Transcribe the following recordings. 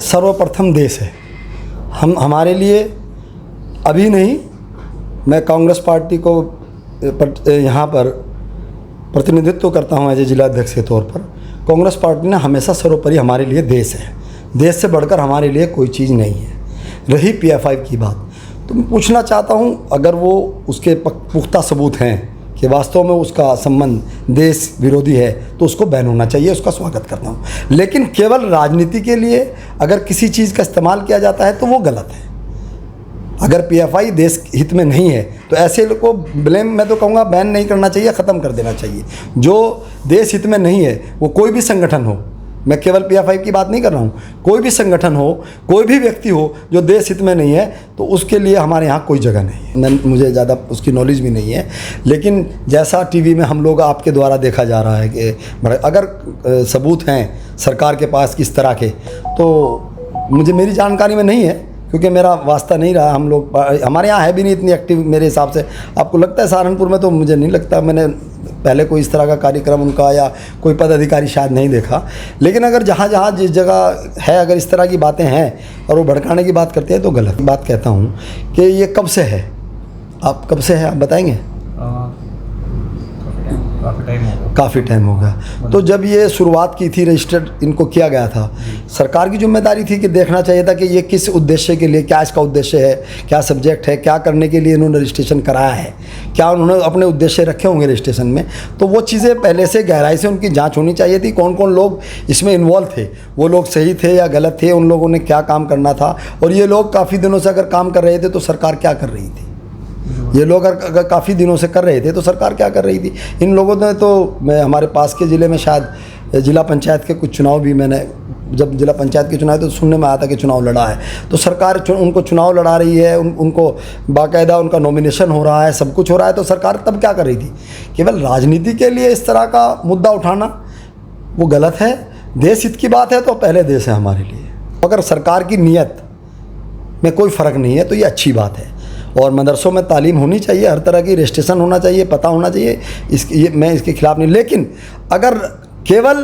सर्वप्रथम देश है। हमारे लिए अभी नहीं, मैं कांग्रेस पार्टी को यहाँ पर प्रतिनिधित्व करता हूँ एज ए जिलाध्यक्ष के तौर पर। कांग्रेस पार्टी ने हमेशा सर्वोपरि हमारे लिए देश है, देश से बढ़कर हमारे लिए कोई चीज़ नहीं है। रही PF5 की बात, तो मैं पूछना चाहता हूँ, अगर वो उसके पुख्ता सबूत हैं कि वास्तव में उसका संबंध देश विरोधी है तो उसको बैन होना चाहिए, उसका स्वागत करता हूँ। लेकिन केवल राजनीति के लिए अगर किसी चीज़ का इस्तेमाल किया जाता है तो वो गलत है। अगर PFI देश हित में नहीं है तो ऐसे लोग को ब्लेम, मैं तो कहूँगा बैन नहीं करना चाहिए, ख़त्म कर देना चाहिए। जो देश हित में नहीं है वो कोई भी संगठन हो, मैं केवल PF5 की बात नहीं कर रहा हूँ, कोई भी संगठन हो, कोई भी व्यक्ति हो जो देश हित में नहीं है तो उसके लिए हमारे यहाँ कोई जगह नहीं है। मुझे ज़्यादा उसकी नॉलेज भी नहीं है, लेकिन जैसा टीवी में हम लोग आपके द्वारा देखा जा रहा है कि अगर सबूत हैं सरकार के पास किस तरह के, तो मुझे मेरी जानकारी में नहीं है क्योंकि मेरा वास्ता नहीं रहा। हम लोग हमारे यहाँ है भी नहीं इतनी एक्टिव मेरे हिसाब से। आपको लगता है सहारनपुर में? तो मुझे नहीं लगता, मैंने पहले कोई इस तरह का कार्यक्रम उनका या कोई पदाधिकारी शायद नहीं देखा। लेकिन अगर जहाँ जहाँ जिस जगह है अगर इस तरह की बातें हैं और वो भड़काने की बात करते हैं तो गलत बात कहता हूँ। कि ये कब से है, आप कब से है आप बताएंगे? काफ़ी टाइम हो गया। तो जब ये शुरुआत की थी, रजिस्टर्ड इनको किया गया था, सरकार की जिम्मेदारी थी कि देखना चाहिए था कि ये किस उद्देश्य के लिए, क्या इसका उद्देश्य है, क्या सब्जेक्ट है, क्या करने के लिए इन्होंने रजिस्ट्रेशन कराया है, क्या उन्होंने अपने उद्देश्य रखे होंगे रजिस्ट्रेशन में। तो वो चीज़ें पहले से गहराई से उनकी जाँच होनी चाहिए थी। कौन कौन लोग इसमें इन्वॉल्व थे, वो लोग सही थे या गलत थे, उन लोगों ने क्या काम करना था, और ये लोग काफ़ी दिनों से अगर काम कर रहे थे तो सरकार क्या कर रही थी। ये लोग अगर काफ़ी दिनों से कर रहे थे तो सरकार क्या कर रही थी। इन लोगों ने तो, मैं हमारे पास के ज़िले में शायद जिला पंचायत के कुछ चुनाव भी, मैंने जब जिला पंचायत के चुनाव तो सुनने में आया था कि चुनाव लड़ा है, तो सरकार उनको चुनाव लड़ा रही है, उनको बाकायदा उनका नॉमिनेशन हो रहा है, सब कुछ हो रहा है, तो सरकार तब क्या कर रही थी? केवल राजनीति के लिए इस तरह का मुद्दा उठाना वो गलत है। देश हित की बात है तो पहले देश है हमारे लिए। अगर सरकार की नीयत में कोई फ़र्क नहीं है तो ये अच्छी बात है। और मदरसों में तालीम होनी चाहिए, हर तरह की रजिस्ट्रेशन होना चाहिए, पता होना चाहिए, मैं इसके खिलाफ़ नहीं। लेकिन अगर केवल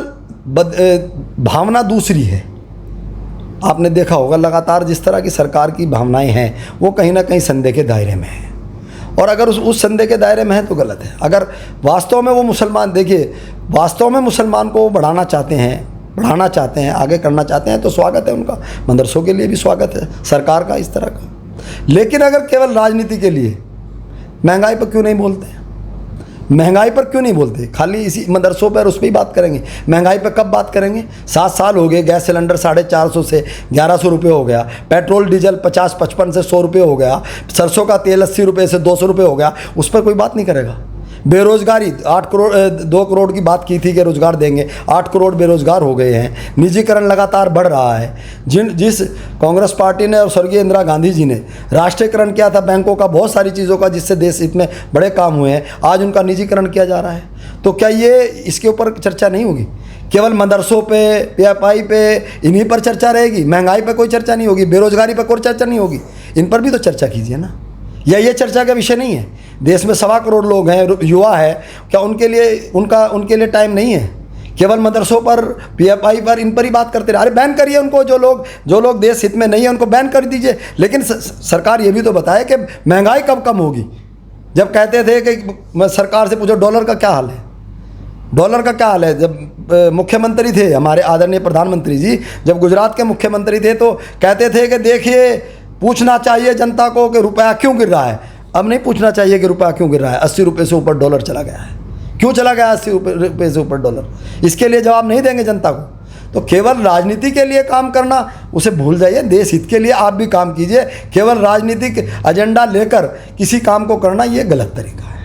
भावना दूसरी है, आपने देखा होगा लगातार जिस तरह की सरकार की भावनाएं हैं वो कहीं ना कहीं संदेह के दायरे में है, और अगर उस संदेह के दायरे में है तो गलत है। अगर वास्तव में वो मुसलमान, देखिए वास्तव में मुसलमान को बढ़ाना चाहते हैं, आगे करना चाहते हैं तो स्वागत है उनका, मदरसों के लिए भी स्वागत है सरकार का इस तरह का। लेकिन अगर केवल राजनीति के लिए, महंगाई पर क्यों नहीं बोलते? महंगाई पर क्यों नहीं बोलते? खाली इसी मदरसों पर उस पर ही बात करेंगे, महंगाई पर कब बात करेंगे? 7 साल हो गए, गैस सिलेंडर 450 से 1100 रुपये हो गया, पेट्रोल डीजल 50-55 से 100 रुपये हो गया, सरसों का तेल 80 रुपये से 200 रुपये हो गया, उस पर कोई बात नहीं करेगा। बेरोज़गारी 2 करोड़ की बात की थी कि रोज़गार देंगे, 8 करोड़ बेरोज़गार हो गए हैं। निजीकरण लगातार बढ़ रहा है। जिस कांग्रेस पार्टी ने और स्वर्गीय इंदिरा गांधी जी ने राष्ट्रीयकरण किया था बैंकों का, बहुत सारी चीज़ों का, जिससे देश इतने बड़े काम हुए हैं, आज उनका निजीकरण किया जा रहा है। तो क्या ये इसके ऊपर चर्चा नहीं होगी? केवल मदरसों पे, PFI पे, इन्हीं पर चर्चा रहेगी? महंगाई पर कोई चर्चा नहीं होगी, बेरोज़गारी पर कोई चर्चा नहीं होगी? इन पर भी तो चर्चा कीजिए ना। या ये चर्चा का विषय नहीं है? देश में 1.25 करोड़ लोग हैं, युवा है, क्या उनके लिए टाइम नहीं है? केवल मदरसों पर, PFI पर, इन पर ही बात करते रहे। अरे बैन करिए उनको, जो लोग देश हित में नहीं है उनको बैन कर दीजिए। लेकिन सरकार ये भी तो बताए कि महंगाई कब कम होगी। जब कहते थे कि सरकार से पूछो डॉलर का क्या हाल है, डॉलर का क्या हाल है। जब मुख्यमंत्री थे हमारे आदरणीय प्रधानमंत्री जी, जब गुजरात के मुख्यमंत्री थे तो कहते थे कि देखिए, पूछना चाहिए जनता को कि रुपया क्यों गिर रहा है। अब नहीं पूछना चाहिए कि रुपया क्यों गिर रहा है। 80 रुपये से ऊपर डॉलर चला गया है, क्यों चला गया 80 रुपये से ऊपर डॉलर? इसके लिए जवाब नहीं देंगे जनता को। तो केवल राजनीति के लिए काम करना, उसे भूल जाइए। देश हित के लिए आप भी काम कीजिए। केवल राजनीतिक एजेंडा लेकर किसी काम को करना, ये गलत तरीका है।